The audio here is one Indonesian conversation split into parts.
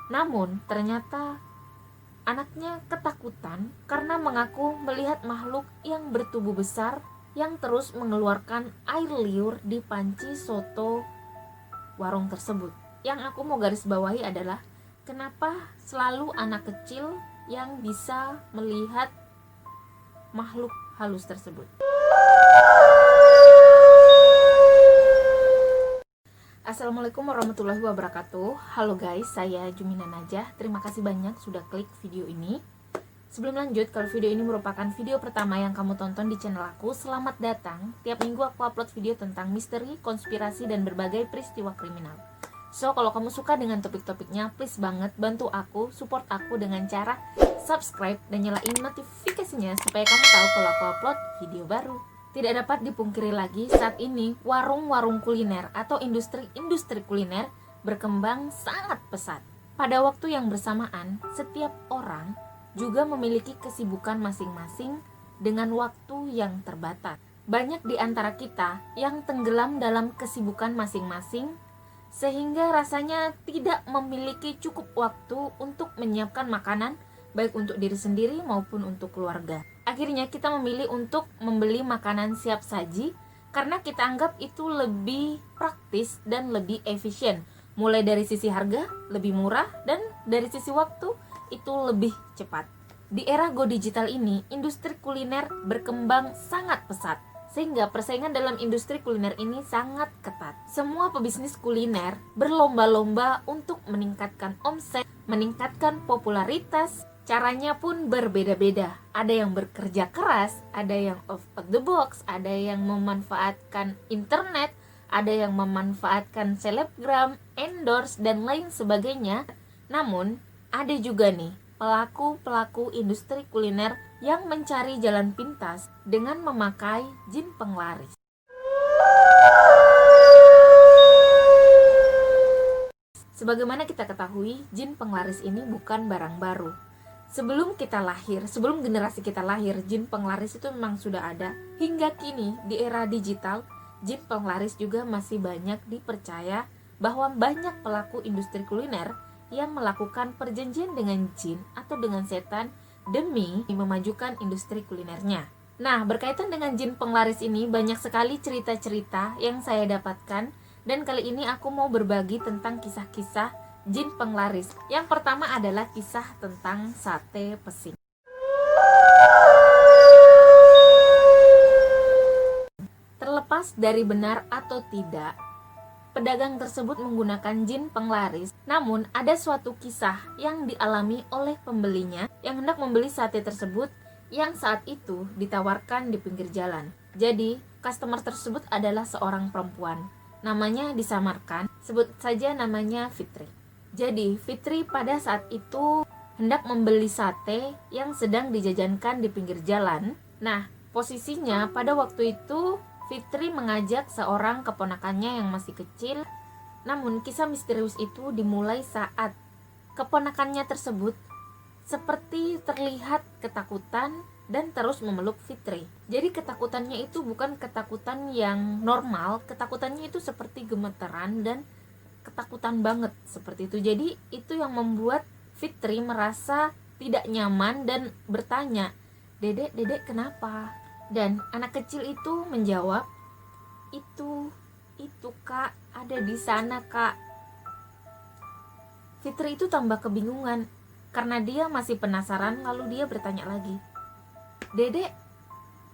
Namun ternyata anaknya ketakutan karena mengaku melihat makhluk yang bertubuh besar yang terus mengeluarkan air liur di panci soto warung tersebut. Yang aku mau garis bawahi adalah kenapa selalu anak kecil yang bisa melihat makhluk halus tersebut. Assalamualaikum warahmatullahi wabarakatuh. Halo guys, saya Jumina Najah. Terima kasih banyak sudah klik video ini. Sebelum lanjut, kalau video ini merupakan video pertama yang kamu tonton di channel aku, selamat datang. Tiap minggu aku upload video tentang misteri, konspirasi, dan berbagai peristiwa kriminal. So, kalau kamu suka dengan topik-topiknya, please banget bantu aku, support aku dengan cara subscribe dan nyalain notifikasinya supaya kamu tahu kalau aku upload video baru. Tidak dapat dipungkiri lagi, saat ini warung-warung kuliner atau industri-industri kuliner berkembang sangat pesat. Pada waktu yang bersamaan, setiap orang juga memiliki kesibukan masing-masing dengan waktu yang terbatas. Banyak di antara kita yang tenggelam dalam kesibukan masing-masing, sehingga rasanya tidak memiliki cukup waktu untuk menyiapkan makanan, baik untuk diri sendiri maupun untuk keluarga. Akhirnya kita memilih untuk membeli makanan siap saji karena kita anggap itu lebih praktis dan lebih efisien. Mulai dari sisi harga lebih murah dan dari sisi waktu itu lebih cepat. Di era go digital ini, industri kuliner berkembang sangat pesat sehingga persaingan dalam industri kuliner ini sangat ketat. Semua pebisnis kuliner berlomba-lomba untuk meningkatkan omset, meningkatkan popularitas. Caranya pun berbeda-beda. Ada yang bekerja keras, ada yang out of the box, ada yang memanfaatkan internet, ada yang memanfaatkan selebgram, endorse, dan lain sebagainya. Namun, ada juga nih pelaku-pelaku industri kuliner yang mencari jalan pintas dengan memakai jin penglaris. Sebagaimana kita ketahui, jin penglaris ini bukan barang baru. Sebelum kita lahir, sebelum generasi kita lahir, jin penglaris itu memang sudah ada. Hingga kini di era digital, jin penglaris juga masih banyak dipercaya bahwa banyak pelaku industri kuliner yang melakukan perjanjian dengan jin atau dengan setan demi memajukan industri kulinernya. Nah, berkaitan dengan jin penglaris ini banyak sekali cerita-cerita yang saya dapatkan, dan kali ini aku mau berbagi tentang kisah-kisah jin penglaris. Yang pertama adalah kisah tentang sate pesing. Terlepas dari benar atau tidak, pedagang tersebut menggunakan jin penglaris. Namun ada suatu kisah yang dialami oleh pembelinya yang hendak membeli sate tersebut yang saat itu ditawarkan di pinggir jalan. Jadi, customer tersebut adalah seorang perempuan. Namanya disamarkan, sebut saja namanya Fitri. Jadi, Fitri pada saat itu hendak membeli sate yang sedang dijajankan di pinggir jalan. Nah, posisinya pada waktu itu Fitri mengajak seorang keponakannya yang masih kecil. Namun, kisah misterius itu dimulai saat keponakannya tersebut seperti terlihat ketakutan dan terus memeluk Fitri. Jadi ketakutannya itu bukan ketakutan yang normal, ketakutannya itu seperti gemeteran dan ketakutan banget seperti itu. Jadi itu yang membuat Fitri merasa tidak nyaman dan bertanya, "Dedek, dedek kenapa?" Dan anak kecil itu menjawab, itu Kak, ada di sana Kak." Fitri itu tambah kebingungan karena dia masih penasaran, lalu dia bertanya lagi, "Dedek,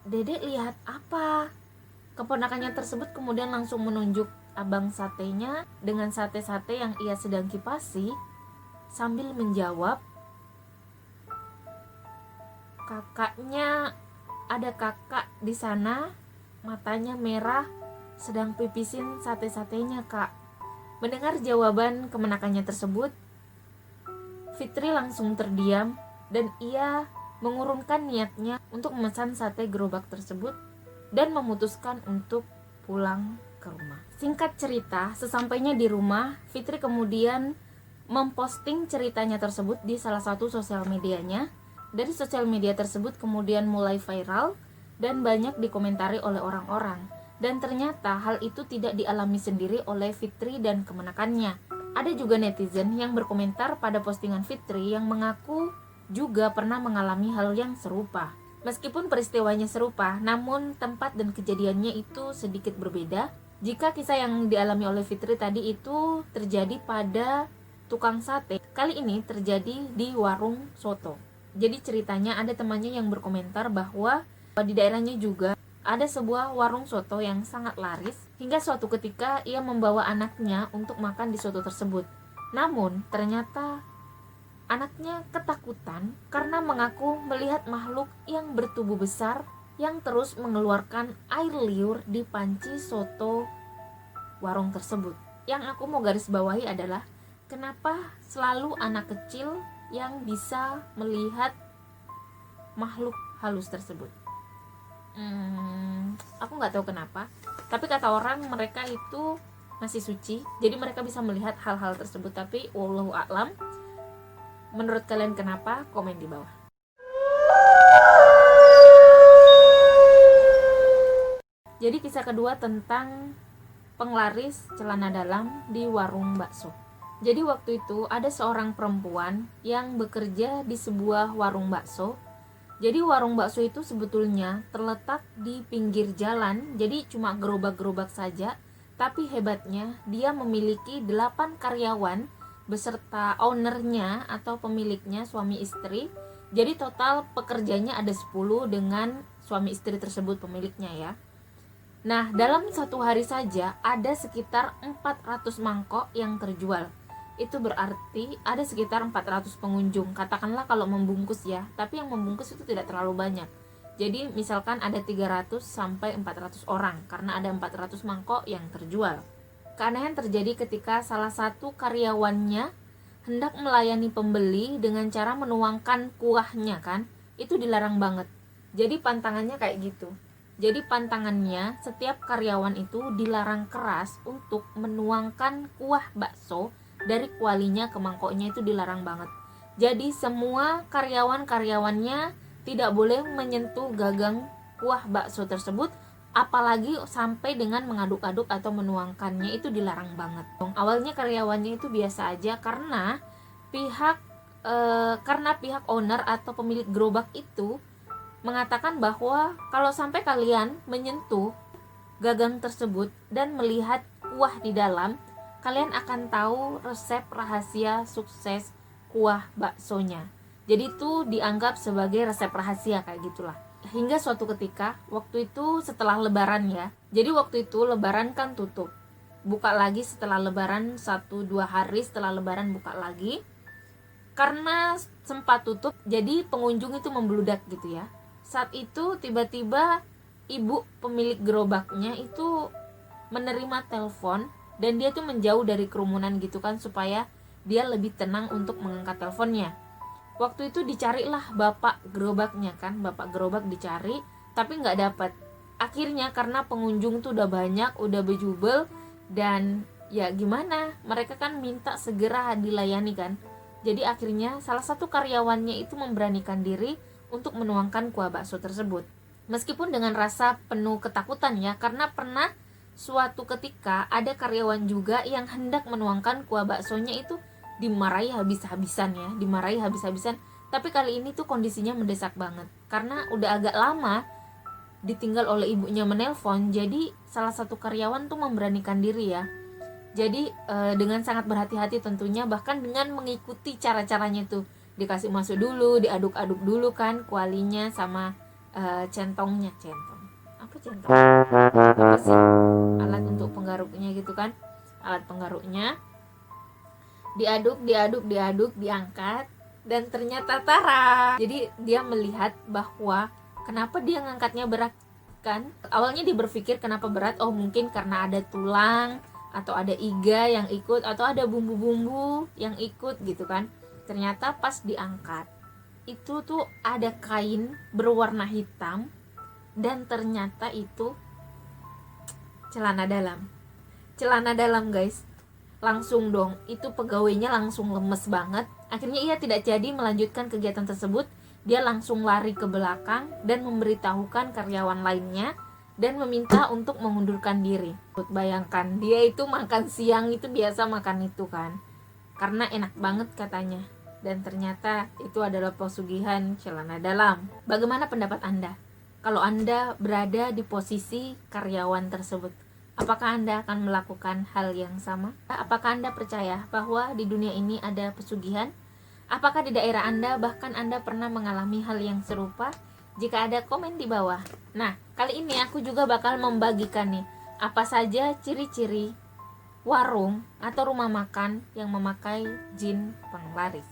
dedek lihat apa?" Keponakannya tersebut kemudian langsung menunjuk abang satenya dengan sate-sate yang ia sedang kipasi sambil menjawab, "Kakaknya, ada kakak di sana, matanya merah, sedang pipisin sate-satenya Kak." Mendengar jawaban keponakannya tersebut, Fitri langsung terdiam dan ia mengurungkan niatnya untuk memesan sate gerobak tersebut dan memutuskan untuk pulang ke rumah. Singkat cerita, sesampainya di rumah, Fitri kemudian memposting ceritanya tersebut di salah satu sosial medianya. Dari sosial media tersebut kemudian mulai viral dan banyak dikomentari oleh orang-orang. Dan ternyata hal itu tidak dialami sendiri oleh Fitri dan keponakannya. Ada juga netizen yang berkomentar pada postingan Fitri yang mengaku juga pernah mengalami hal yang serupa. Meskipun peristiwanya serupa, namun tempat dan kejadiannya itu sedikit berbeda. Jika kisah yang dialami oleh Fitri tadi itu terjadi pada tukang sate, kali ini terjadi di warung soto. Jadi ceritanya ada temannya yang berkomentar bahwa di daerahnya juga ada sebuah warung soto yang sangat laris, hingga suatu ketika ia membawa anaknya untuk makan di soto tersebut. Namun ternyata anaknya ketakutan karena mengaku melihat makhluk yang bertubuh besar yang terus mengeluarkan air liur di panci soto warung tersebut. Yang aku mau garis bawahi adalah kenapa selalu anak kecil yang bisa melihat makhluk halus tersebut. Aku nggak tahu kenapa, tapi kata orang mereka itu masih suci, jadi mereka bisa melihat hal-hal tersebut. Tapi wallahu a'lam, menurut kalian kenapa? Komen di bawah. Jadi kisah kedua tentang penglaris celana dalam di warung bakso. Jadi waktu itu ada seorang perempuan yang bekerja di sebuah warung bakso. Jadi warung bakso itu sebetulnya terletak di pinggir jalan, jadi cuma gerobak-gerobak saja. Tapi hebatnya dia memiliki 8 karyawan beserta ownernya atau pemiliknya, suami istri. Jadi total pekerjanya ada 10 dengan suami istri tersebut, pemiliknya ya. Nah, dalam satu hari saja ada sekitar 400 mangkok yang terjual. Itu berarti ada sekitar 400 pengunjung. Katakanlah kalau membungkus ya, tapi yang membungkus itu tidak terlalu banyak. Jadi misalkan ada 300 sampai 400 orang karena ada 400 mangkok yang terjual. Keanehan terjadi ketika salah satu karyawannya hendak melayani pembeli dengan cara menuangkan kuahnya kan. Itu dilarang banget. Jadi pantangannya kayak gitu. Jadi pantangannya setiap karyawan itu dilarang keras untuk menuangkan kuah bakso dari kualinya ke mangkoknya, itu dilarang banget. Jadi semua karyawan-karyawannya tidak boleh menyentuh gagang kuah bakso tersebut, apalagi sampai dengan mengaduk-aduk atau menuangkannya, itu dilarang banget. Awalnya karyawannya itu biasa aja karena pihak owner atau pemilik gerobak itu mengatakan bahwa kalau sampai kalian menyentuh gagang tersebut dan melihat kuah di dalam, kalian akan tahu resep rahasia sukses kuah baksonya. Jadi itu dianggap sebagai resep rahasia kayak gitulah. Hingga suatu ketika, waktu itu setelah lebaran ya. Jadi waktu itu lebaran kan tutup. Buka lagi setelah lebaran, 1-2 hari setelah lebaran buka lagi. Karena sempat tutup, jadi pengunjung itu membludak gitu ya. Saat itu tiba-tiba ibu pemilik gerobaknya itu menerima telepon. Dan dia tuh menjauh dari kerumunan gitu kan, supaya dia lebih tenang untuk mengangkat teleponnya. Waktu itu dicarilah bapak gerobaknya kan, bapak gerobak dicari, tapi nggak dapat. Akhirnya karena pengunjung tuh udah banyak, udah bejubel, dan ya gimana, mereka kan minta segera dilayani kan. Jadi akhirnya salah satu karyawannya itu memberanikan diri untuk menuangkan kuah bakso tersebut. Meskipun dengan rasa penuh ketakutan ya, karena pernah suatu ketika ada karyawan juga yang hendak menuangkan kuah baksonya itu dimarahi habis-habisan ya, dimarahi habis-habisan. Tapi kali ini tuh kondisinya mendesak banget karena udah agak lama ditinggal oleh ibunya menelpon. Jadi salah satu karyawan tuh memberanikan diri ya. Jadi dengan sangat berhati-hati tentunya, bahkan dengan mengikuti cara-caranya tuh, dikasih masuk dulu, diaduk-aduk dulu kan kualinya sama centongnya. Apa sih alat untuk penggaruknya gitu kan, alat penggaruknya diaduk, diangkat, dan ternyata tara. Jadi dia melihat bahwa kenapa dia ngangkatnya berat kan. Awalnya dia berpikir kenapa berat, oh mungkin karena ada tulang atau ada iga yang ikut atau ada bumbu-bumbu yang ikut gitu kan. Ternyata pas diangkat itu tuh ada kain berwarna hitam, dan ternyata itu celana dalam guys. Langsung dong, itu pegawainya langsung lemes banget. Akhirnya ia tidak jadi melanjutkan kegiatan tersebut. Dia langsung lari ke belakang dan memberitahukan karyawan lainnya, dan meminta untuk mengundurkan diri. Bayangkan, dia itu makan siang itu biasa makan itu kan, karena enak banget katanya. Dan ternyata itu adalah pesugihan celana dalam. Bagaimana pendapat Anda? Kalau Anda berada di posisi karyawan tersebut, apakah Anda akan melakukan hal yang sama? Apakah Anda percaya bahwa di dunia ini ada pesugihan? Apakah di daerah Anda bahkan Anda pernah mengalami hal yang serupa? Jika ada, komen di bawah. Nah, kali ini aku juga bakal membagikan nih, apa saja ciri-ciri warung atau rumah makan yang memakai jin penglaris.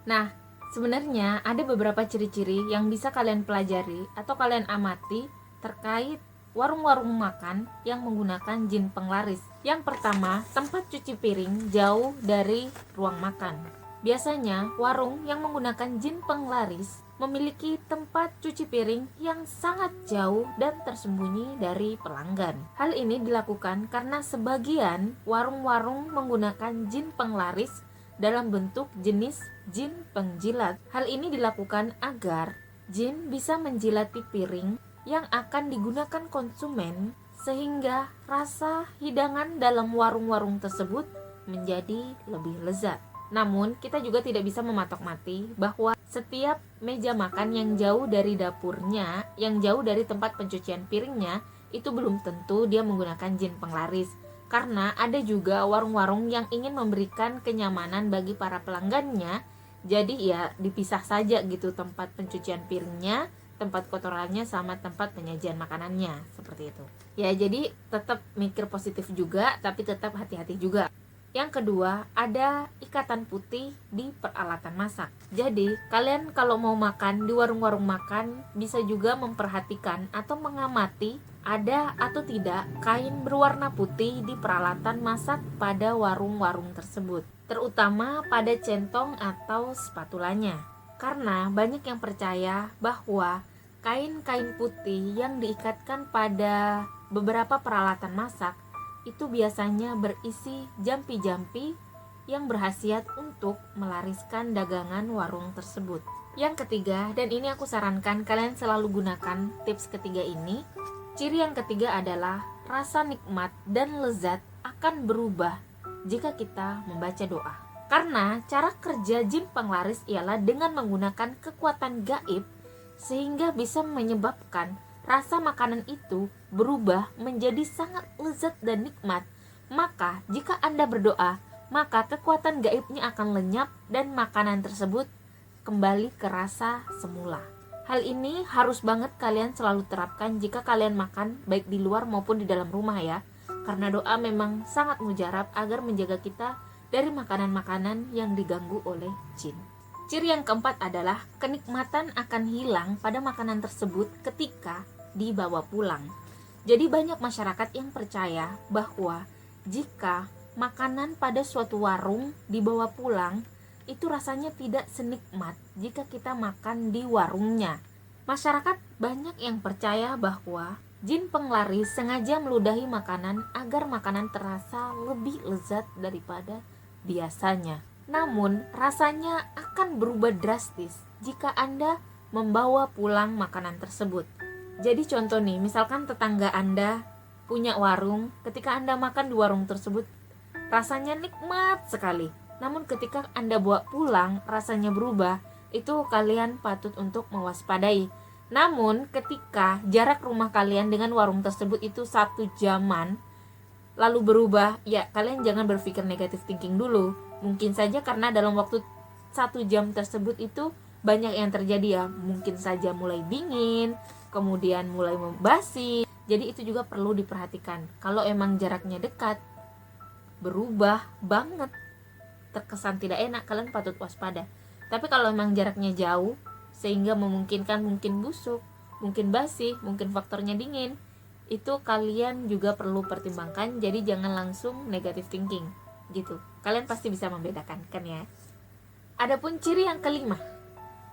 Nah, sebenarnya ada beberapa ciri-ciri yang bisa kalian pelajari atau kalian amati terkait warung-warung makan yang menggunakan jin penglaris. Yang pertama, tempat cuci piring jauh dari ruang makan. Biasanya, warung yang menggunakan jin penglaris memiliki tempat cuci piring yang sangat jauh dan tersembunyi dari pelanggan. Hal ini dilakukan karena sebagian warung-warung menggunakan jin penglaris dalam bentuk jenis jin penjilat. Hal ini dilakukan agar jin bisa menjilati piring yang akan digunakan konsumen, sehingga rasa hidangan dalam warung-warung tersebut menjadi lebih lezat. Namun, kita juga tidak bisa mematok mati bahwa setiap meja makan yang jauh dari dapurnya, yang jauh dari tempat pencucian piringnya, itu belum tentu dia menggunakan jin penglaris. Karena ada juga warung-warung yang ingin memberikan kenyamanan bagi para pelanggannya, jadi ya dipisah saja gitu tempat pencucian piringnya, tempat kotorannya sama tempat penyajian makanannya, seperti itu. Ya, jadi tetap mikir positif juga, tapi tetap hati-hati juga. Yang kedua, ada ikatan putih di peralatan masak. Jadi, kalian kalau mau makan di warung-warung makan, bisa juga memperhatikan atau mengamati ada atau tidak kain berwarna putih di peralatan masak pada warung-warung tersebut, terutama pada centong atau spatulanya. Karena banyak yang percaya bahwa kain-kain putih yang diikatkan pada beberapa peralatan masak itu biasanya berisi jampi-jampi yang berkhasiat untuk melariskan dagangan warung tersebut. Yang ketiga, dan ini aku sarankan kalian selalu gunakan tips ketiga ini. Ciri yang ketiga adalah rasa nikmat dan lezat akan berubah jika kita membaca doa. Karena cara kerja jin penglaris ialah dengan menggunakan kekuatan gaib, sehingga bisa menyebabkan rasa makanan itu berubah menjadi sangat lezat dan nikmat. Maka jika Anda berdoa, maka kekuatan gaibnya akan lenyap dan makanan tersebut kembali ke rasa semula. Hal ini harus banget kalian selalu terapkan jika kalian makan baik di luar maupun di dalam rumah ya. Karena doa memang sangat mujarab agar menjaga kita dari makanan-makanan yang diganggu oleh jin. Ciri yang keempat adalah kenikmatan akan hilang pada makanan tersebut ketika dibawa pulang. Jadi banyak masyarakat yang percaya bahwa jika makanan pada suatu warung dibawa pulang, itu rasanya tidak senikmat jika kita makan di warungnya. Masyarakat banyak yang percaya bahwa jin penglaris sengaja meludahi makanan agar makanan terasa lebih lezat daripada biasanya. Namun, rasanya akan berubah drastis jika Anda membawa pulang makanan tersebut. Jadi contoh nih, misalkan tetangga Anda punya warung, ketika Anda makan di warung tersebut, rasanya nikmat sekali. Namun ketika Anda bawa pulang, rasanya berubah, itu kalian patut untuk mewaspadai. Namun, ketika jarak rumah kalian dengan warung tersebut itu 1 jaman, lalu berubah, ya kalian jangan berpikir negatif thinking dulu. Mungkin saja karena dalam waktu 1 jam tersebut itu banyak yang terjadi ya. Mungkin saja mulai dingin, kemudian mulai membasi. Jadi itu juga perlu diperhatikan. Kalau emang jaraknya dekat, berubah banget, terkesan tidak enak, kalian patut waspada. Tapi kalau emang jaraknya jauh, sehingga memungkinkan mungkin busuk, mungkin basi, mungkin faktornya dingin, itu kalian juga perlu pertimbangkan. Jadi jangan langsung negative thinking gitu. Kalian pasti bisa membedakan kan ya. Adapun ciri yang kelima.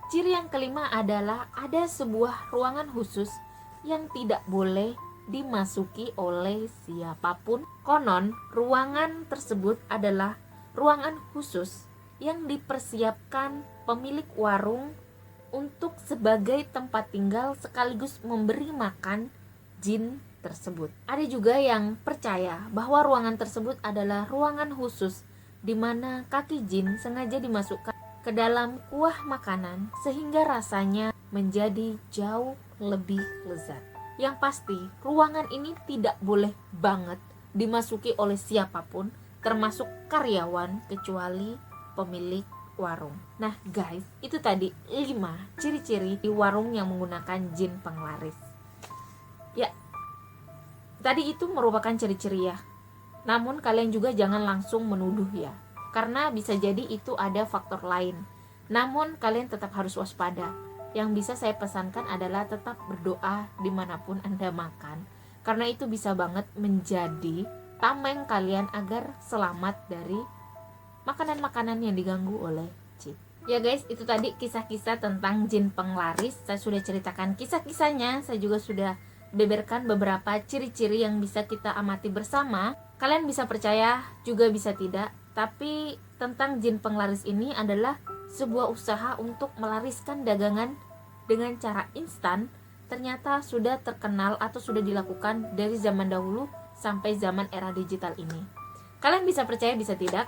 Ciri yang kelima adalah ada sebuah ruangan khusus yang tidak boleh dimasuki oleh siapapun. Konon ruangan tersebut adalah ruangan khusus yang dipersiapkan pemilik warung untuk sebagai tempat tinggal sekaligus memberi makan jin tersebut. Ada juga yang percaya bahwa ruangan tersebut adalah ruangan khusus di mana kaki jin sengaja dimasukkan ke dalam kuah makanan sehingga rasanya menjadi jauh lebih lezat. Yang pasti, ruangan ini tidak boleh banget dimasuki oleh siapapun, termasuk karyawan kecuali pemilik warung. Nah guys, itu tadi 5 ciri-ciri di warung yang menggunakan jin penglaris. Ya, tadi itu merupakan ciri-ciri ya. Namun kalian juga jangan langsung menuduh ya, karena bisa jadi itu ada faktor lain. Namun kalian tetap harus waspada. Yang bisa saya pesankan adalah tetap berdoa dimanapun Anda makan, karena itu bisa banget menjadi tameng kalian agar selamat dari makanan-makanan yang diganggu oleh jin. Ya guys, itu tadi kisah-kisah tentang jin penglaris. Saya sudah ceritakan kisah-kisahnya. Saya juga sudah beberkan beberapa ciri-ciri yang bisa kita amati bersama. Kalian bisa percaya, juga bisa tidak. Tapi tentang jin penglaris ini adalah sebuah usaha untuk melariskan dagangan dengan cara instan. Ternyata sudah terkenal atau sudah dilakukan dari zaman dahulu sampai zaman era digital ini. Kalian bisa percaya, bisa tidak.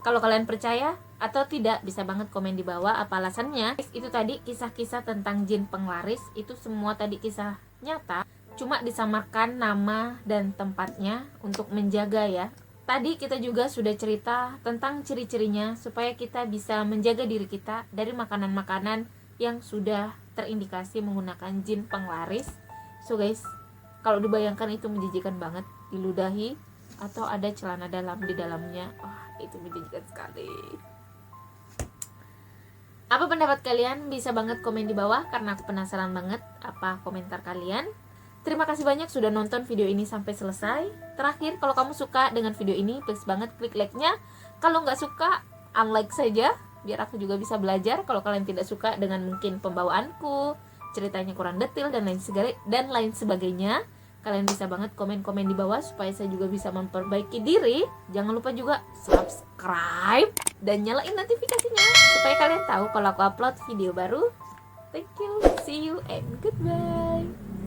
Kalau kalian percaya atau tidak, bisa banget komen di bawah apa alasannya. Itu tadi kisah-kisah tentang jin penglaris. Itu semua tadi kisah nyata, cuma disamarkan nama dan tempatnya untuk menjaga ya. Tadi kita juga sudah cerita tentang ciri-cirinya supaya kita bisa menjaga diri kita dari makanan-makanan yang sudah terindikasi menggunakan jin penglaris. So guys, kalau dibayangkan itu menjijikan banget diludahi atau ada celana dalam di dalamnya. Itu menjijikan sekali. Apa pendapat kalian? Bisa banget komen di bawah karena aku penasaran banget apa komentar kalian. Terima kasih banyak sudah nonton video ini sampai selesai. Terakhir, kalau kamu suka dengan video ini, please banget klik like-nya. Kalau nggak suka, unlike saja, biar aku juga bisa belajar. Kalau kalian tidak suka dengan mungkin pembawaanku, ceritanya kurang detail dan lain sebagainya, kalian bisa banget komen-komen di bawah supaya saya juga bisa memperbaiki diri. Jangan lupa juga subscribe dan nyalain notifikasinya supaya kalian tahu kalau aku upload video baru. Thank you, see you and goodbye.